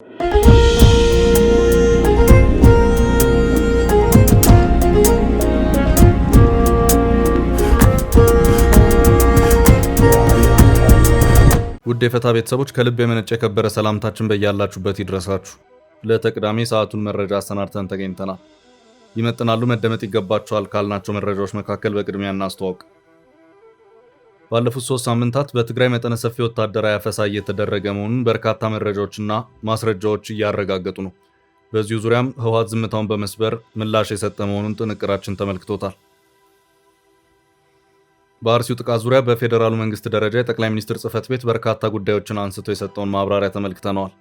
ውድ የፈታ ቤተሰቦች ከልብ የመነጨ የከበረ ሰላምታችን በያላችሁበት ይድረሳችሁ። ለተቅዳሜ ሰዓቱን መረጃ አሰናድተን ተገኝተናል። ይመጥናሉ፣ መደመጥ ይገባቸዋል ካልናቸው መረጃዎች መካከል በቅድሚያ እናስተዋውቅ። ባለፉት 3 ሳምንታት በትግራይ መጠነ ሰፊ ወታደራዊ አፈሳ እየተደረገ መሆኑን በርካታ መረጃዎችና ማስረጃዎች እያረጋገጡ ነው። በዚሁ ዙሪያም ህወሓት ዝምታውን በመስበር ምላሽ የሰጠ መሆኑን ጥንቅራችን ተመልክቶታል። በአርሲው ጥቃት ዙሪያ በፌዴራሉ መንግስት ደረጃ የጠቅላይ ሚኒስትር ጽህፈት ቤት በርካታ ጉዳዮችን አንስቶ የሰጠውን ማብራሪያ ተመልክተነዋል።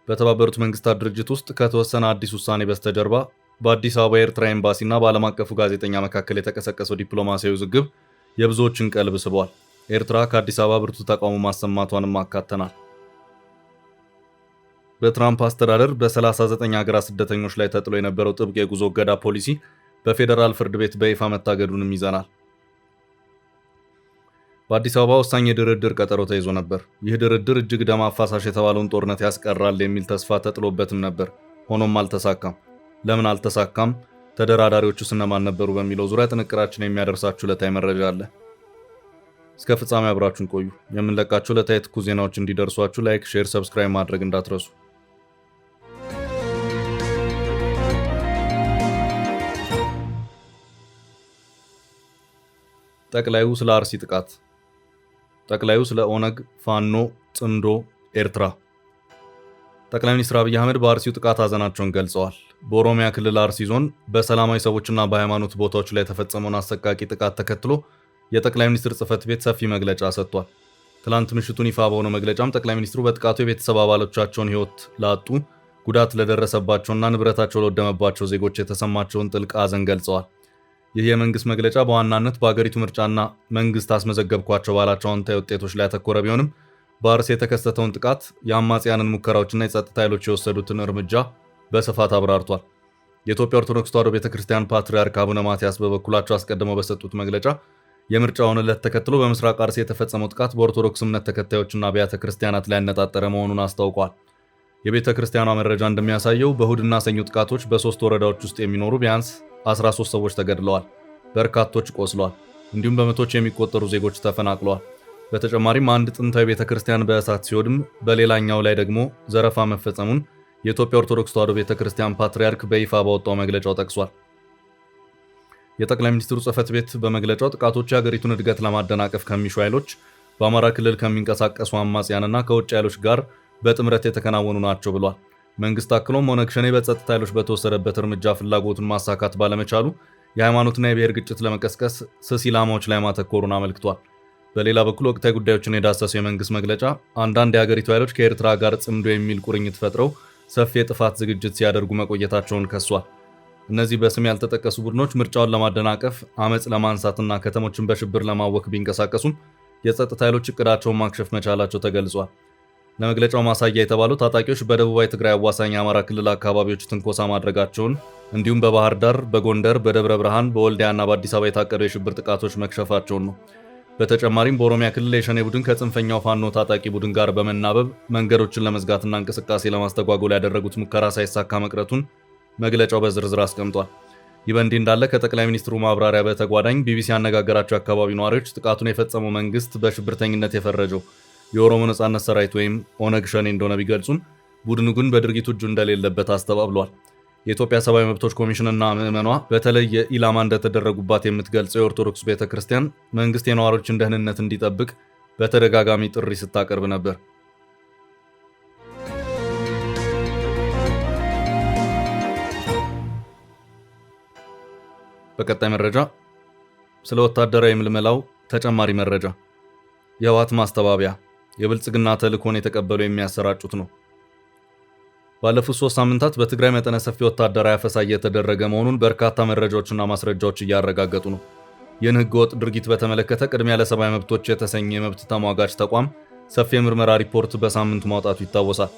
በተባበሩት መንግስታት ድርጅት ውስጥ ከተወሰነ አዲስ ውሳኔ በስተጀርባ በአዲስ አበባ የኤርትራ ኤምባሲና በዓለም አቀፉ ጋዜጠኛ መካከል የተቀሰቀሰው ዲፕሎማሲያዊ ውዝግብ የብዙዎችን ቀልብ ስቧል። ኤርትራ ከአዲስ አበባ ብርቱ ተቃውሞ ማሰማቷንም አካተናል። በትራምፕ አስተዳደር በ39 ሀገራት ስደተኞች ላይ ተጥሎ የነበረው ጥብቅ የጉዞ እገዳ ፖሊሲ በፌዴራል ፍርድ ቤት በይፋ መታገዱንም ይዘናል። በአዲስ አበባ ወሳኝ የድርድር ቀጠሮ ተይዞ ነበር። ይህ ድርድር እጅግ ደም አፋሳሽ የተባለውን ጦርነት ያስቀራል የሚል ተስፋ ተጥሎበትም ነበር። ሆኖም አልተሳካም። ለምን አልተሳካም? ተደራዳሪዎቹስ እነማን ነበሩ? በሚለው ዙሪያ ጥንቅራችን የሚያደርሳችሁ ዕለታዊ መረጃ አለ። እስከ ፍጻሜ አብራችሁን ቆዩ። የምንለቃችሁ ዕለታዊ ትኩስ ዜናዎች እንዲደርሷችሁ ላይክ፣ ሼር፣ ሰብስክራይብ ማድረግ እንዳትረሱ። ጠቅላዩ ስለ አርሲ ጥቃት። ጠቅላዩ ስለ ኦነግ ፋኖ ጽምዶ ኤርትራ። ጠቅላይ ሚኒስትር አብይ አህመድ በአርሲው ጥቃት ሀዘናቸውን ገልጸዋል። በኦሮሚያ ክልል አርሲ ዞን በሰላማዊ ሰዎችና በሃይማኖት ቦታዎች ላይ የተፈጸመውን አሰቃቂ ጥቃት ተከትሎ የጠቅላይ ሚኒስትር ጽህፈት ቤት ሰፊ መግለጫ ሰጥቷል። ትላንት ምሽቱን ይፋ በሆነው መግለጫም ጠቅላይ ሚኒስትሩ በጥቃቱ የቤተሰብ አባሎቻቸውን ህይወት ላጡ፣ ጉዳት ለደረሰባቸውና ንብረታቸው ለወደመባቸው ዜጎች የተሰማቸውን ጥልቅ ሀዘን ገልጸዋል። ይህ የመንግስት መግለጫ በዋናነት በአገሪቱ ምርጫና መንግስት አስመዘገብኳቸው ባላቸው አዎንታዊ ውጤቶች ላይ ያተኮረ ቢሆንም በአርሲ የተከሰተውን ጥቃት፣ የአማጽያንን ሙከራዎችና የጸጥታ ኃይሎች የወሰዱትን እርምጃ በስፋት አብራርቷል። የኢትዮጵያ ኦርቶዶክስ ተዋሕዶ ቤተክርስቲያን ፓትርያርክ አቡነ ማትያስ በበኩላቸው አስቀድመው በሰጡት መግለጫ የምርጫውን ዕለት ተከትሎ በምስራቅ አርሲ የተፈጸመው ጥቃት በኦርቶዶክስ እምነት ተከታዮችና አብያተ ክርስቲያናት ላይ ያነጣጠረ መሆኑን አስታውቋል። የቤተ ክርስቲያኗ መረጃ እንደሚያሳየው በእሁድና ሰኞ ጥቃቶች በ3 ወረዳዎች ውስጥ የሚኖሩ ቢያንስ 13 ሰዎች ተገድለዋል፣ በርካቶች ቆስለዋል፣ እንዲሁም በመቶዎች የሚቆጠሩ ዜጎች ተፈናቅለዋል። በተጨማሪም አንድ ጥንታዊ ቤተክርስቲያን በእሳት ሲወድም በሌላኛው ላይ ደግሞ ዘረፋ መፈጸሙን የኢትዮጵያ ኦርቶዶክስ ተዋሕዶ ቤተክርስቲያን ፓትርያርክ በይፋ ባወጣው መግለጫው ጠቅሷል። የጠቅላይ ሚኒስትሩ ጽህፈት ቤት በመግለጫው ጥቃቶች የሀገሪቱን እድገት ለማደናቀፍ ከሚሹ ኃይሎች፣ በአማራ ክልል ከሚንቀሳቀሱ አማጽያንና ከውጭ ኃይሎች ጋር በጥምረት የተከናወኑ ናቸው ብሏል። መንግስት አክሎም ኦነግ ሸኔ በጸጥታ ኃይሎች በተወሰደበት እርምጃ ፍላጎቱን ማሳካት ባለመቻሉ የሃይማኖትና የብሔር ግጭት ለመቀስቀስ ስስ ኢላማዎች ላይ ማተኮሩን አመልክቷል። በሌላ በኩል ወቅታዊ ጉዳዮችን የዳሰሰው የመንግስት መግለጫ አንዳንድ የሀገሪቱ ኃይሎች ከኤርትራ ጋር ጽምዶ የሚል ቁርኝት ፈጥረው ሰፊ የጥፋት ዝግጅት ሲያደርጉ መቆየታቸውን ከሷል። እነዚህ በስም ያልተጠቀሱ ቡድኖች ምርጫውን ለማደናቀፍ፣ አመፅ ለማንሳትና ከተሞችን በሽብር ለማወክ ቢንቀሳቀሱም የጸጥታ ኃይሎች እቅዳቸውን ማክሸፍ መቻላቸው ተገልጿል። ለመግለጫው ማሳያ የተባሉት ታጣቂዎች በደቡባዊ ትግራይ አዋሳኝ የአማራ ክልል አካባቢዎች ትንኮሳ ማድረጋቸውን እንዲሁም በባህር ዳር፣ በጎንደር፣ በደብረ ብርሃን፣ በወልዲያና በአዲስ አበባ የታቀዱ የሽብር ጥቃቶች መክሸፋቸውን ነው። በተጨማሪም በኦሮሚያ ክልል የሸኔ ቡድን ከጽንፈኛው ፋኖ ታጣቂ ቡድን ጋር በመናበብ መንገዶችን ለመዝጋትና እንቅስቃሴ ለማስተጓጎል ያደረጉት ሙከራ ሳይሳካ መቅረቱን መግለጫው በዝርዝር አስቀምጧል። ይህ በእንዲህ እንዳለ ከጠቅላይ ሚኒስትሩ ማብራሪያ በተጓዳኝ ቢቢሲ ያነጋገራቸው አካባቢ ነዋሪዎች ጥቃቱን የፈጸመው መንግስት በሽብርተኝነት የፈረጀው የኦሮሞ ነጻነት ሰራዊት ወይም ኦነግ ሸኔ እንደሆነ ቢገልጹም ቡድኑ ግን በድርጊቱ እጁ እንደሌለበት አስተባብሏል። የኢትዮጵያ ሰብአዊ መብቶች ኮሚሽንና ምዕመኗ በተለይ ኢላማ እንደተደረጉባት የምትገልጸው የኦርቶዶክስ ቤተክርስቲያን መንግስት የነዋሪዎችን ደህንነት እንዲጠብቅ በተደጋጋሚ ጥሪ ስታቀርብ ነበር። በቀጣይ መረጃ ስለ ወታደራዊ ምልመላው ተጨማሪ መረጃ። የህወሓት ማስተባበያ የብልጽግና ተልእኮን የተቀበሉ የሚያሰራጩት ነው። ባለፉት 3 ሳምንታት በትግራይ መጠነ ሰፊ ወታደራዊ አፈሳ እየተደረገ መሆኑን በርካታ መረጃዎችና ማስረጃዎች እያረጋገጡ ነው። ይህን ህገወጥ ድርጊት በተመለከተ ቅድሚያ ለሰብአዊ መብቶች የተሰኘ የመብት ተሟጋች ተቋም ሰፊ የምርመራ ሪፖርት በሳምንቱ ማውጣቱ ይታወሳል።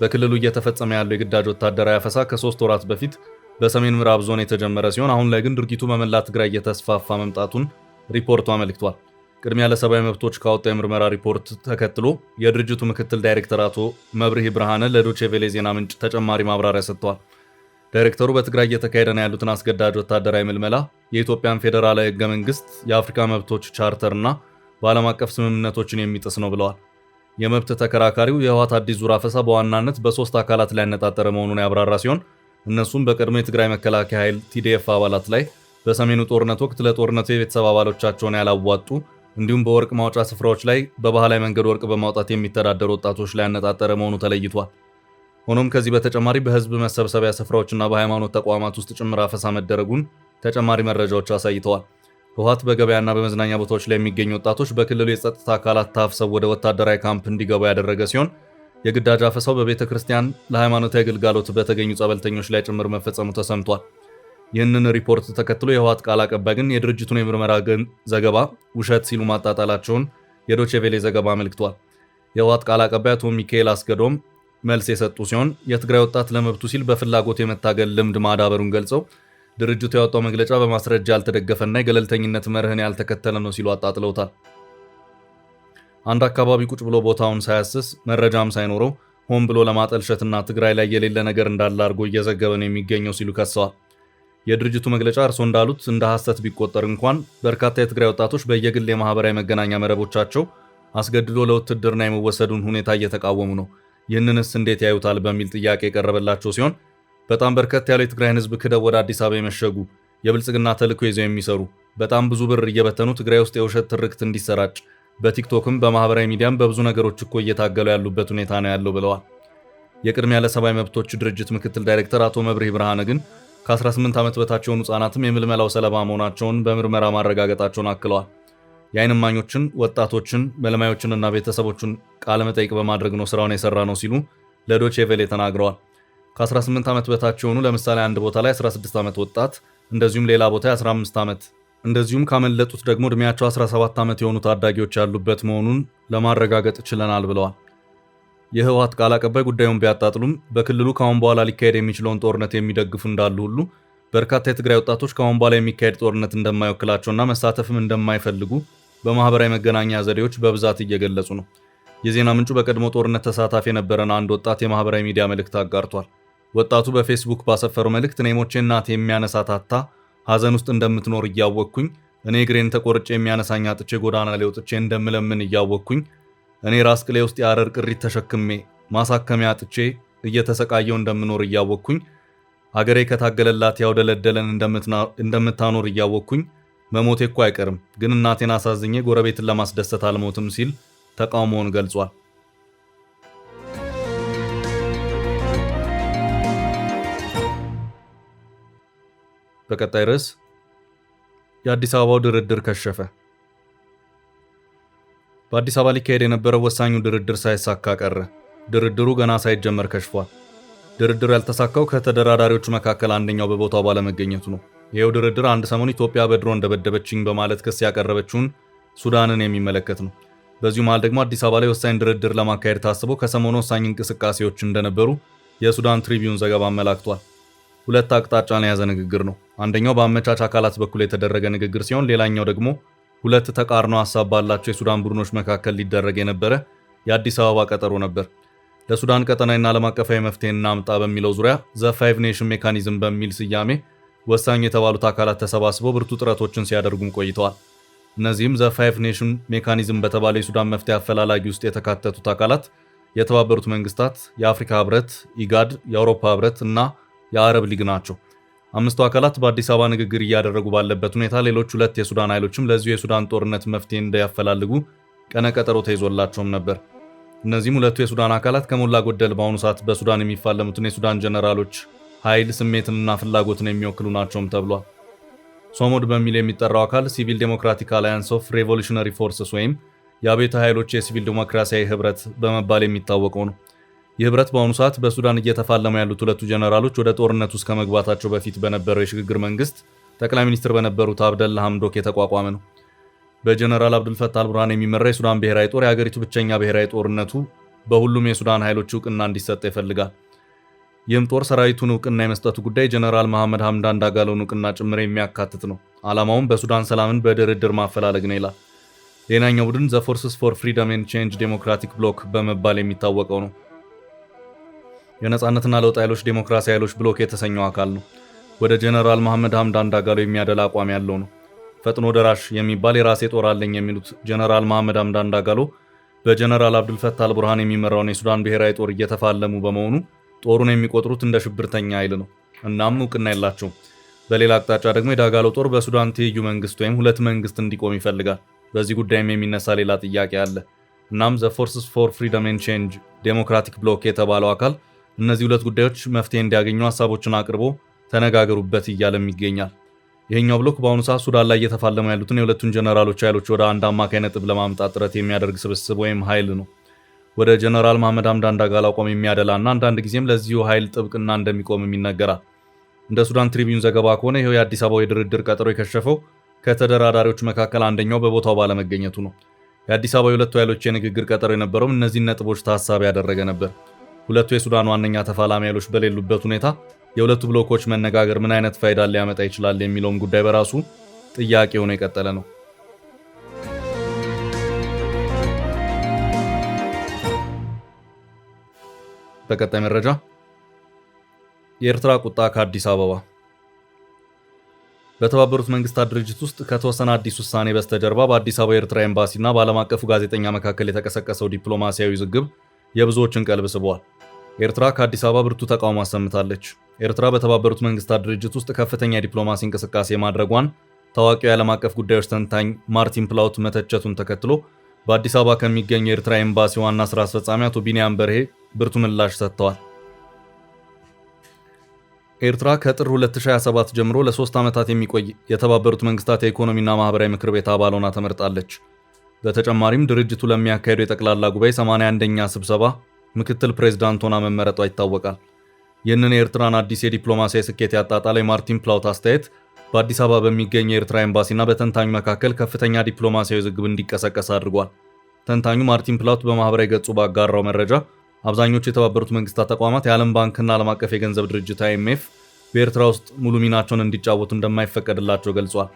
በክልሉ እየተፈጸመ ያለው የግዳጅ ወታደራዊ አፈሳ ከ3 ወራት በፊት በሰሜን ምዕራብ ዞን የተጀመረ ሲሆን አሁን ላይ ግን ድርጊቱ በመላ ትግራይ እየተስፋፋ መምጣቱን ሪፖርቱ አመልክቷል። ቅድሚያ ለሰብአዊ መብቶች ካወጣው የምርመራ ሪፖርት ተከትሎ የድርጅቱ ምክትል ዳይሬክተር አቶ መብርሂ ብርሃነ ለዶቼ ቬለ ዜና ምንጭ ተጨማሪ ማብራሪያ ሰጥተዋል። ዳይሬክተሩ በትግራይ እየተካሄደ ነው ያሉትን አስገዳጅ ወታደራዊ ምልመላ የኢትዮጵያን ፌዴራላዊ ሕገ መንግስት፣ የአፍሪካ መብቶች ቻርተር እና በዓለም አቀፍ ስምምነቶችን የሚጥስ ነው ብለዋል። የመብት ተከራካሪው የህወሓት አዲስ ዙር አፈሳ በዋናነት በሶስት አካላት ላይ ያነጣጠረ መሆኑን ያብራራ ሲሆን እነሱም በቀድሞ የትግራይ መከላከያ ኃይል ቲዲኤፍ አባላት ላይ፣ በሰሜኑ ጦርነት ወቅት ለጦርነቱ የቤተሰብ አባሎቻቸውን ያላዋጡ እንዲሁም በወርቅ ማውጫ ስፍራዎች ላይ በባህላዊ መንገድ ወርቅ በማውጣት የሚተዳደሩ ወጣቶች ላይ ያነጣጠረ መሆኑ ተለይቷል። ሆኖም ከዚህ በተጨማሪ በህዝብ መሰብሰቢያ ስፍራዎችና በሃይማኖት ተቋማት ውስጥ ጭምር አፈሳ መደረጉን ተጨማሪ መረጃዎች አሳይተዋል። ህወሓት በገበያና በመዝናኛ ቦታዎች ላይ የሚገኙ ወጣቶች በክልሉ የጸጥታ አካላት ታፍሰው ወደ ወታደራዊ ካምፕ እንዲገቡ ያደረገ ሲሆን የግዳጅ አፈሳው በቤተ ክርስቲያን ለሃይማኖታዊ ግልጋሎት በተገኙ ጸበልተኞች ላይ ጭምር መፈጸሙ ተሰምቷል። ይህንን ሪፖርት ተከትሎ የህወሓት ቃል አቀባይ ግን የድርጅቱን የምርመራ ዘገባ ውሸት ሲሉ ማጣጣላቸውን የዶቼ ቬለ ዘገባ አመልክቷል። የህወሓት ቃል አቀባይ አቶ ሚካኤል አስገዶም መልስ የሰጡ ሲሆን የትግራይ ወጣት ለመብቱ ሲል በፍላጎት የመታገል ልምድ ማዳበሩን ገልጸው ድርጅቱ ያወጣው መግለጫ በማስረጃ ያልተደገፈና የገለልተኝነት መርህን ያልተከተለ ነው ሲሉ አጣጥለውታል። አንድ አካባቢ ቁጭ ብሎ ቦታውን ሳያስስ መረጃም ሳይኖረው ሆን ብሎ ለማጠልሸትና ትግራይ ላይ የሌለ ነገር እንዳለ አድርጎ እየዘገበ ነው የሚገኘው ሲሉ ከሰዋል። የድርጅቱ መግለጫ እርሶ እንዳሉት እንደ ሐሰት ቢቆጠር እንኳን በርካታ የትግራይ ወጣቶች በየግል የማህበራዊ መገናኛ መረቦቻቸው አስገድዶ ለውትድርና የመወሰዱን ሁኔታ እየተቃወሙ ነው። ይህንንስ እንዴት ያዩታል በሚል ጥያቄ የቀረበላቸው ሲሆን በጣም በርከት ያለው የትግራይን ህዝብ ክደው ወደ አዲስ አበባ የመሸጉ የብልጽግና ተልዕኮ ይዘው የሚሰሩ በጣም ብዙ ብር እየበተኑ ትግራይ ውስጥ የውሸት ትርክት እንዲሰራጭ በቲክቶክም በማህበራዊ ሚዲያም በብዙ ነገሮች እኮ እየታገሉ ያሉበት ሁኔታ ነው ያለው ብለዋል። የቅድሚያ ለሰብአዊ መብቶች ድርጅት ምክትል ዳይሬክተር አቶ መብርሂ ብርሃነ ግን ከ18 ዓመት በታች የሆኑ ህጻናትም የምልመላው ሰለባ መሆናቸውን በምርመራ ማረጋገጣቸውን አክለዋል። የዓይን እማኞችን፣ ወጣቶችን፣ መልማዮችንና ቤተሰቦችን ቃለ መጠይቅ በማድረግ ነው ስራውን የሰራ ነው ሲሉ ለዶቼ ቬለ ተናግረዋል። ከ18 ዓመት በታች የሆኑ ለምሳሌ አንድ ቦታ ላይ 16 ዓመት ወጣት እንደዚሁም ሌላ ቦታ 15 ዓመት እንደዚሁም ካመለጡት ደግሞ እድሜያቸው 17 ዓመት የሆኑ ታዳጊዎች ያሉበት መሆኑን ለማረጋገጥ ችለናል ብለዋል። የህወሓት ቃል አቀባይ ጉዳዩን ቢያጣጥሉም በክልሉ ካሁን በኋላ ሊካሄድ የሚችለውን ጦርነት የሚደግፉ እንዳሉ ሁሉ በርካታ የትግራይ ወጣቶች ካሁን በኋላ የሚካሄድ ጦርነት እንደማይወክላቸውና መሳተፍም እንደማይፈልጉ በማህበራዊ መገናኛ ዘዴዎች በብዛት እየገለጹ ነው። የዜና ምንጩ በቀድሞ ጦርነት ተሳታፊ የነበረን አንድ ወጣት የማህበራዊ ሚዲያ መልእክት አጋርቷል። ወጣቱ በፌስቡክ ባሰፈረው መልእክት እኔ ሞቼ እናቴ የሚያነሳታታ ሐዘን ውስጥ እንደምትኖር እያወቅኩኝ፣ እኔ እግሬን ተቆርጬ የሚያነሳኝ አጥቼ ጎዳና ላይ ወጥቼ እንደምለምን እያወቅኩኝ፣ እኔ ራስ ቅሌ ውስጥ የአረር ቅሪት ተሸክሜ ማሳከሚያ አጥቼ እየተሰቃየው እንደምኖር እያወቅኩኝ፣ አገሬ ከታገለላት ያውደለደለን እንደምታኖር እያወቅኩኝ፣ መሞቴ እኮ አይቀርም ግን እናቴን አሳዝኜ ጎረቤትን ለማስደሰት አልሞትም ሲል ተቃውሞውን ገልጿል። በቀጣይ ርዕስ የአዲስ አበባው ድርድር ከሸፈ። በአዲስ አበባ ሊካሄድ የነበረው ወሳኙ ድርድር ሳይሳካ ቀረ። ድርድሩ ገና ሳይጀመር ከሽፏል። ድርድሩ ያልተሳካው ከተደራዳሪዎቹ መካከል አንደኛው በቦታው ባለመገኘቱ ነው። ይሄው ድርድር አንድ ሰሞን ኢትዮጵያ በድሮን ደበደበችኝ በማለት ክስ ያቀረበችውን ሱዳንን የሚመለከት ነው። በዚሁ መሃል ደግሞ አዲስ አበባ ላይ ወሳኝ ድርድር ለማካሄድ ታስቦ ከሰሞኑ ወሳኝ እንቅስቃሴዎች እንደነበሩ የሱዳን ትሪቢዩን ዘገባ አመላክቷል። ሁለት አቅጣጫን የያዘ ንግግር ነው። አንደኛው በአመቻች አካላት በኩል የተደረገ ንግግር ሲሆን ሌላኛው ደግሞ ሁለት ተቃርኖ ሐሳብ ባላቸው የሱዳን ቡድኖች መካከል ሊደረግ የነበረ የአዲስ አበባ ቀጠሮ ነበር። ለሱዳን ቀጠናዊና ዓለም አቀፋዊ መፍትሄ እናምጣ በሚለው ዙሪያ ዘ ፋይቭ ኔሽን ሜካኒዝም በሚል ስያሜ ወሳኝ የተባሉት አካላት ተሰባስበው ብርቱ ጥረቶችን ሲያደርጉም ቆይተዋል። እነዚህም ዘ ፋይቭ ኔሽን ሜካኒዝም በተባለው የሱዳን መፍትሄ አፈላላጊ ውስጥ የተካተቱት አካላት የተባበሩት መንግስታት፣ የአፍሪካ ህብረት፣ ኢጋድ፣ የአውሮፓ ህብረት እና የአረብ ሊግ ናቸው። አምስቱ አካላት በአዲስ አበባ ንግግር እያደረጉ ባለበት ሁኔታ ሌሎች ሁለት የሱዳን ኃይሎችም ለዚሁ የሱዳን ጦርነት መፍትሄ እንዲያፈላልጉ ቀነ ቀጠሮ ተይዞላቸውም ነበር። እነዚህም ሁለቱ የሱዳን አካላት ከሞላ ጎደል በአሁኑ ሰዓት በሱዳን የሚፋለሙትን የሱዳን ጀነራሎች ኃይል ስሜትንና ፍላጎትን የሚወክሉ ናቸውም ተብሏል። ሶሞድ በሚል የሚጠራው አካል ሲቪል ዴሞክራቲክ አላያንስ ኦፍ ሬቮሉሽነሪ ፎርስስ ወይም የአብዮት ኃይሎች የሲቪል ዴሞክራሲያዊ ህብረት በመባል የሚታወቀው ነው። ይህ ህብረት በአሁኑ ሰዓት በሱዳን እየተፋለሙ ያሉት ሁለቱ ጀነራሎች ወደ ጦርነት ውስጥ ከመግባታቸው በፊት በነበረው የሽግግር መንግስት ጠቅላይ ሚኒስትር በነበሩት አብደላ ሐምዶክ የተቋቋመ ነው። በጀነራል አብዱልፈታህ አልቡርሃን የሚመራ የሱዳን ብሔራዊ ጦር የሀገሪቱ ብቸኛ ብሔራዊ ጦርነቱ በሁሉም የሱዳን ኃይሎች እውቅና እንዲሰጥ ይፈልጋል። ይህም ጦር ሰራዊቱን እውቅና የመስጠቱ ጉዳይ ጀነራል መሐመድ ሐምዳን ዳጋሎን እውቅና ጭምር የሚያካትት ነው። ዓላማውም በሱዳን ሰላምን በድርድር ማፈላለግ ነው ይላል። ሌላኛው ቡድን ዘ ፎርስስ ፎር ፍሪደም ኤንድ ቼንጅ ዴሞክራቲክ ብሎክ በመባል የሚታወቀው ነው። የነጻነትና ለውጥ ኃይሎች ዴሞክራሲ ኃይሎች ብሎክ የተሰኘው አካል ነው። ወደ ጀነራል መሐመድ ሐምዳን ዳጋሎ የሚያደላ አቋም ያለው ነው። ፈጥኖ ደራሽ የሚባል የራሴ ጦር አለኝ የሚሉት ጀነራል መሐመድ ሐምዳን ዳጋሎ በጀነራል አብዱልፈታህ አልቡርሃን የሚመራውን የሱዳን ብሔራዊ ጦር እየተፋለሙ በመሆኑ ጦሩን የሚቆጥሩት እንደ ሽብርተኛ ኃይል ነው። እናም እውቅና የላቸውም። በሌላ አቅጣጫ ደግሞ የዳጋሎ ጦር በሱዳን ትይዩ መንግስት ወይም ሁለት መንግስት እንዲቆም ይፈልጋል። በዚህ ጉዳይም የሚነሳ ሌላ ጥያቄ አለ። እናም ዘ ፎርስስ ፎር ፍሪደም ኤንድ ቼንጅ ዴሞክራቲክ ብሎክ የተባለው አካል እነዚህ ሁለት ጉዳዮች መፍትሄ እንዲያገኙ ሀሳቦችን አቅርቦ ተነጋገሩበት እያለም ይገኛል። ይሄኛው ብሎክ በአሁኑ ሰዓት ሱዳን ላይ እየተፋለሙ ያሉትን የሁለቱን ጀነራሎች ኃይሎች ወደ አንድ አማካይ ነጥብ ለማምጣት ጥረት የሚያደርግ ስብስብ ወይም ኃይል ነው። ወደ ጀነራል መሐመድ ሐምዳን ዳጋሎ አቋም የሚያደላና አንዳንድ ጊዜም ለዚሁ ኃይል ጥብቅና እንደሚቆምም ይነገራል። እንደ ሱዳን ትሪቢዩን ዘገባ ከሆነ ይሄው የአዲስ አበባው የድርድር ቀጠሮ የከሸፈው ከተደራዳሪዎች መካከል አንደኛው በቦታው ባለመገኘቱ ነው። የአዲስ አበባ የሁለቱ ኃይሎች የንግግር ቀጠሮ የነበረውም እነዚህን ነጥቦች ታሳቢ ያደረገ ነበር። ሁለቱ የሱዳን ዋነኛ ተፋላሚ ኃይሎች በሌሉበት ሁኔታ የሁለቱ ብሎኮች መነጋገር ምን አይነት ፋይዳ ሊያመጣ ይችላል የሚለውም ጉዳይ በራሱ ጥያቄ ሆኖ የቀጠለ ነው። በቀጣይ መረጃ የኤርትራ ቁጣ ከአዲስ አበባ። በተባበሩት መንግስታት ድርጅት ውስጥ ከተወሰነ አዲስ ውሳኔ በስተጀርባ በአዲስ አበባ የኤርትራ ኤምባሲና በዓለም አቀፉ ጋዜጠኛ መካከል የተቀሰቀሰው ዲፕሎማሲያዊ ውዝግብ የብዙዎችን ቀልብ ስቧል። ኤርትራ ከአዲስ አበባ ብርቱ ተቃውሞ አሰምታለች። ኤርትራ በተባበሩት መንግስታት ድርጅት ውስጥ ከፍተኛ የዲፕሎማሲ እንቅስቃሴ ማድረጓን ታዋቂው የዓለም አቀፍ ጉዳዮች ተንታኝ ማርቲን ፕላውት መተቸቱን ተከትሎ በአዲስ አበባ ከሚገኝ የኤርትራ ኤምባሲ ዋና ስራ አስፈጻሚ አቶ ቢንያም በርሄ ብርቱ ምላሽ ሰጥተዋል። ኤርትራ ከጥር 2027 ጀምሮ ለ3 ዓመታት የሚቆይ የተባበሩት መንግስታት የኢኮኖሚና ማህበራዊ ምክር ቤት አባል ሆና ተመርጣለች። በተጨማሪም ድርጅቱ ለሚያካሄደው የጠቅላላ ጉባኤ 81ኛ ስብሰባ ምክትል ፕሬዝዳንት ሆና መመረጧ ይታወቃል። ይህንን የኤርትራን አዲስ የዲፕሎማሲያዊ ስኬት ያጣጣለው የማርቲን ፕላውት አስተያየት በአዲስ አበባ በሚገኝ የኤርትራ ኤምባሲና በተንታኙ መካከል ከፍተኛ ዲፕሎማሲያዊ ውዝግብ እንዲቀሰቀስ አድርጓል። ተንታኙ ማርቲን ፕላውት በማህበራዊ ገጹ ባጋራው መረጃ አብዛኞቹ የተባበሩት መንግስታት ተቋማት የዓለም ባንክና ዓለም አቀፍ የገንዘብ ድርጅት IMF በኤርትራ ውስጥ ሙሉ ሚናቸውን እንዲጫወቱ እንደማይፈቀድላቸው ገልጿል።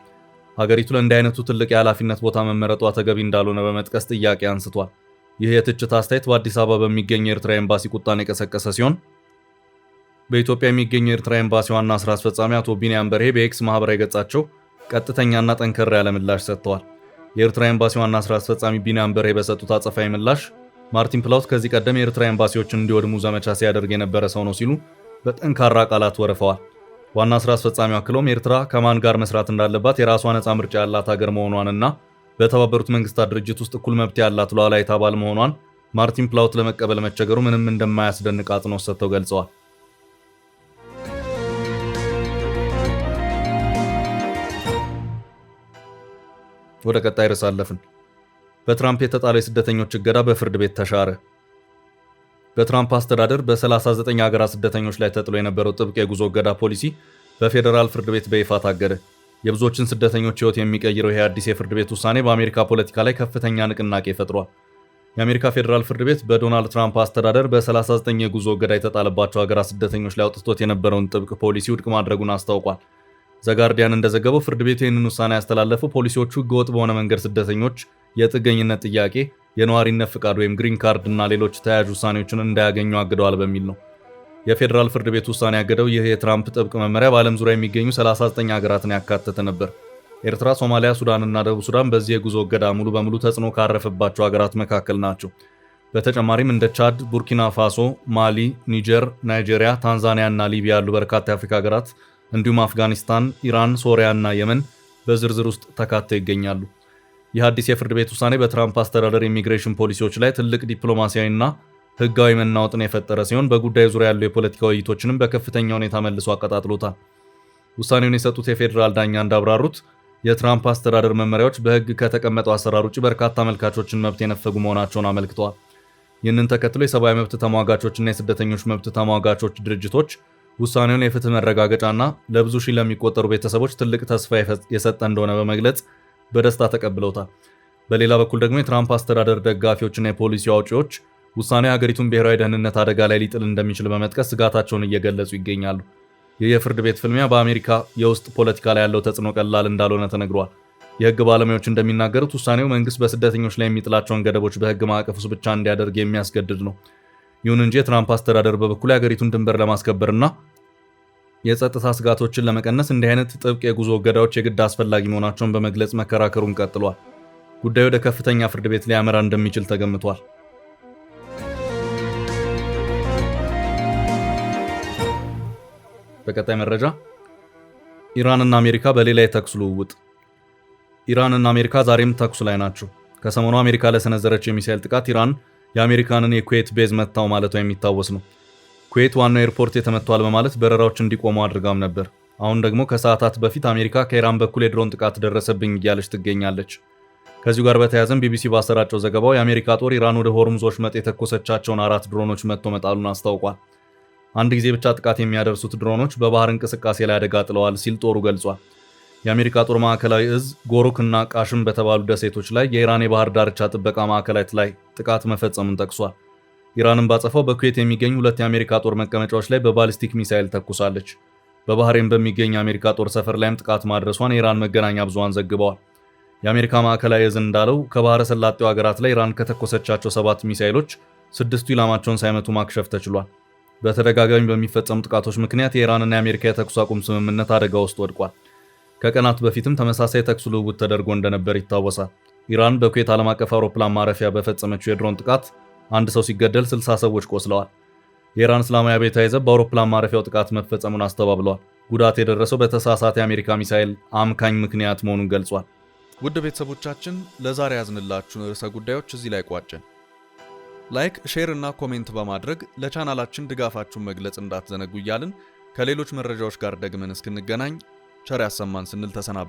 ሀገሪቱ ለእንዲህ አይነቱ ትልቅ የኃላፊነት ቦታ መመረጧ ተገቢ እንዳልሆነ በመጥቀስ ጥያቄ አንስቷል። ይህ የትችት አስተያየት በአዲስ አበባ በሚገኝ የኤርትራ ኤምባሲ ቁጣን የቀሰቀሰ ሲሆን በኢትዮጵያ የሚገኝ የኤርትራ ኤምባሲ ዋና ስራ አስፈጻሚ አቶ ቢንያም በርሄ በኤክስ ማህበራዊ ገጻቸው ቀጥተኛና ጠንከር ያለ ምላሽ ሰጥተዋል። የኤርትራ ኤምባሲ ዋና ስራ አስፈጻሚ ቢንያም በርሄ በሰጡት አጸፋዊ ምላሽ ማርቲን ፕላውት ከዚህ ቀደም የኤርትራ ኤምባሲዎችን እንዲወድሙ ዘመቻ ሲያደርግ የነበረ ሰው ነው ሲሉ በጠንካራ ቃላት ወርፈዋል። ዋና ስራ አስፈጻሚው አክለውም ኤርትራ ከማን ጋር መስራት እንዳለባት የራሷ ነፃ ምርጫ ያላት ሀገር መሆኗንና በተባበሩት መንግስታት ድርጅት ውስጥ እኩል መብት ያላት ሉዓላዊት አባል መሆኗን ማርቲን ፕላውት ለመቀበል መቸገሩ ምንም እንደማያስደንቅ አጽንኦት ሰጥተው ገልጸዋል። ወደ ቀጣይ ርዕስ አለፍን። በትራምፕ የተጣለው የስደተኞች እገዳ በፍርድ ቤት ተሻረ። በትራምፕ አስተዳደር በ39 ሀገራት ስደተኞች ላይ ተጥሎ የነበረው ጥብቅ የጉዞ እገዳ ፖሊሲ በፌዴራል ፍርድ ቤት በይፋ ታገደ። የብዙዎችን ስደተኞች ሕይወት የሚቀይረው ይህ አዲስ የፍርድ ቤት ውሳኔ በአሜሪካ ፖለቲካ ላይ ከፍተኛ ንቅናቄ ፈጥሯል። የአሜሪካ ፌዴራል ፍርድ ቤት በዶናልድ ትራምፕ አስተዳደር በ39 የጉዞ እገዳ የተጣለባቸው ሀገራት ስደተኞች ላይ አውጥቶት የነበረውን ጥብቅ ፖሊሲ ውድቅ ማድረጉን አስታውቋል። ዘጋርዲያን እንደዘገበው ፍርድ ቤቱ ይህንን ውሳኔ ያስተላለፈው ፖሊሲዎቹ ህገወጥ በሆነ መንገድ ስደተኞች የጥገኝነት ጥያቄ፣ የነዋሪነት ፍቃድ ወይም ግሪን ካርድ እና ሌሎች ተያያዥ ውሳኔዎችን እንዳያገኙ አግደዋል በሚል ነው። የፌዴራል ፍርድ ቤት ውሳኔ ያገደው ይህ የትራምፕ ጥብቅ መመሪያ በዓለም ዙሪያ የሚገኙ 39 ሀገራትን ያካተተ ነበር። ኤርትራ፣ ሶማሊያ፣ ሱዳን እና ደቡብ ሱዳን በዚህ የጉዞ እገዳ ሙሉ በሙሉ ተጽዕኖ ካረፈባቸው ሀገራት መካከል ናቸው። በተጨማሪም እንደ ቻድ፣ ቡርኪና ፋሶ፣ ማሊ፣ ኒጀር፣ ናይጄሪያ፣ ታንዛኒያ እና ሊቢያ ያሉ በርካታ የአፍሪካ ሀገራት እንዲሁም አፍጋኒስታን፣ ኢራን፣ ሶሪያ እና የመን በዝርዝር ውስጥ ተካተው ይገኛሉ። ይህ አዲስ የፍርድ ቤት ውሳኔ በትራምፕ አስተዳደር ኢሚግሬሽን ፖሊሲዎች ላይ ትልቅ ዲፕሎማሲያዊና ህጋዊ መናወጥን የፈጠረ ሲሆን በጉዳዩ ዙሪያ ያሉ የፖለቲካ ውይይቶችንም በከፍተኛ ሁኔታ መልሶ አቀጣጥሎታል። ውሳኔውን የሰጡት የፌዴራል ዳኛ እንዳብራሩት የትራምፕ አስተዳደር መመሪያዎች በህግ ከተቀመጠው አሰራር ውጭ በርካታ አመልካቾችን መብት የነፈጉ መሆናቸውን አመልክተዋል። ይህንን ተከትሎ የሰብአዊ መብት ተሟጋቾችና የስደተኞች መብት ተሟጋቾች ድርጅቶች ውሳኔውን የፍትህ መረጋገጫና ለብዙ ሺህ ለሚቆጠሩ ቤተሰቦች ትልቅ ተስፋ የሰጠ እንደሆነ በመግለጽ በደስታ ተቀብለውታል። በሌላ በኩል ደግሞ የትራምፕ አስተዳደር ደጋፊዎችና የፖሊሲ አውጪዎች ውሳኔው የሀገሪቱን ብሔራዊ ደህንነት አደጋ ላይ ሊጥል እንደሚችል በመጥቀስ ስጋታቸውን እየገለጹ ይገኛሉ። ይህ የፍርድ ቤት ፍልሚያ በአሜሪካ የውስጥ ፖለቲካ ላይ ያለው ተጽዕኖ ቀላል እንዳልሆነ ተነግሯል። የህግ ባለሙያዎች እንደሚናገሩት ውሳኔው መንግስት በስደተኞች ላይ የሚጥላቸውን ገደቦች በህግ ማዕቀፍ ውስጥ ብቻ እንዲያደርግ የሚያስገድድ ነው። ይሁን እንጂ የትራምፕ አስተዳደር በበኩሉ የሀገሪቱን ድንበር ለማስከበርና የጸጥታ ስጋቶችን ለመቀነስ እንዲህ አይነት ጥብቅ የጉዞ እገዳዎች የግድ አስፈላጊ መሆናቸውን በመግለጽ መከራከሩን ቀጥሏል። ጉዳዩ ወደ ከፍተኛ ፍርድ ቤት ሊያመራ እንደሚችል ተገምቷል። በቀጣይ መረጃ ኢራንና አሜሪካ በሌላ የተኩስ ልውውጥ። ኢራንና አሜሪካ ዛሬም ተኩስ ላይ ናቸው። ከሰሞኑ አሜሪካ ለሰነዘረች የሚሳኤል ጥቃት ኢራን የአሜሪካንን የኩዌት ቤዝ መታው ማለቷ የሚታወስ ነው። ኩዌት ዋናው ኤርፖርት የተመቷል በማለት በረራዎች እንዲቆሙ አድርጋም ነበር። አሁን ደግሞ ከሰዓታት በፊት አሜሪካ ከኢራን በኩል የድሮን ጥቃት ደረሰብኝ እያለች ትገኛለች። ከዚሁ ጋር በተያያዘም ቢቢሲ ባሰራጨው ዘገባው የአሜሪካ ጦር ኢራን ወደ ሆርሙዝ ወሽመጥ የተኮሰቻቸውን 4 ድሮኖች መጥቶ መጣሉን አስታውቋል። አንድ ጊዜ ብቻ ጥቃት የሚያደርሱት ድሮኖች በባህር እንቅስቃሴ ላይ አደጋ ጥለዋል ሲል ጦሩ ገልጿል። የአሜሪካ ጦር ማዕከላዊ እዝ ጎሩክ እና ቃሽም በተባሉ ደሴቶች ላይ የኢራን የባህር ዳርቻ ጥበቃ ማዕከላት ላይ ጥቃት መፈጸሙን ጠቅሷል። ኢራንን ባጸፋው በኩዌት የሚገኙ 2 የአሜሪካ ጦር መቀመጫዎች ላይ በባሊስቲክ ሚሳኤል ተኩሳለች። በባህሬን በሚገኝ የአሜሪካ ጦር ሰፈር ላይም ጥቃት ማድረሷን የኢራን መገናኛ ብዙሃን ዘግበዋል። የአሜሪካ ማዕከላዊ እዝ እንዳለው ከባህረ ሰላጤው ሀገራት ላይ ኢራን ከተኮሰቻቸው 7 ሚሳኤሎች 6ቱ ኢላማቸውን ሳይመቱ ማክሸፍ ተችሏል። በተደጋጋሚ በሚፈጸሙ ጥቃቶች ምክንያት የኢራንና የአሜሪካ የተኩስ አቁም ስምምነት አደጋ ውስጥ ወድቋል። ከቀናት በፊትም ተመሳሳይ ተኩስ ልውውጥ ተደርጎ እንደነበር ይታወሳል። ኢራን በኩዌት ዓለም አቀፍ አውሮፕላን ማረፊያ በፈጸመችው የድሮን ጥቃት አንድ ሰው ሲገደል 60 ሰዎች ቆስለዋል። የኢራን እስላማዊ አብዮታዊ ዘብ በአውሮፕላን ማረፊያው ጥቃት መፈጸሙን አስተባብለዋል። ጉዳት የደረሰው በተሳሳተ የአሜሪካ ሚሳኤል አምካኝ ምክንያት መሆኑን ገልጿል። ውድ ቤተሰቦቻችን ለዛሬ ያዝንላችሁን ርዕሰ ጉዳዮች እዚህ ላይ ቋጨን። ላይክ፣ ሼር እና ኮሜንት በማድረግ ለቻናላችን ድጋፋችሁን መግለጽ እንዳትዘነጉ እያልን ከሌሎች መረጃዎች ጋር ደግመን እስክንገናኝ ቸር ያሰማን ስንል ተሰናብተናል።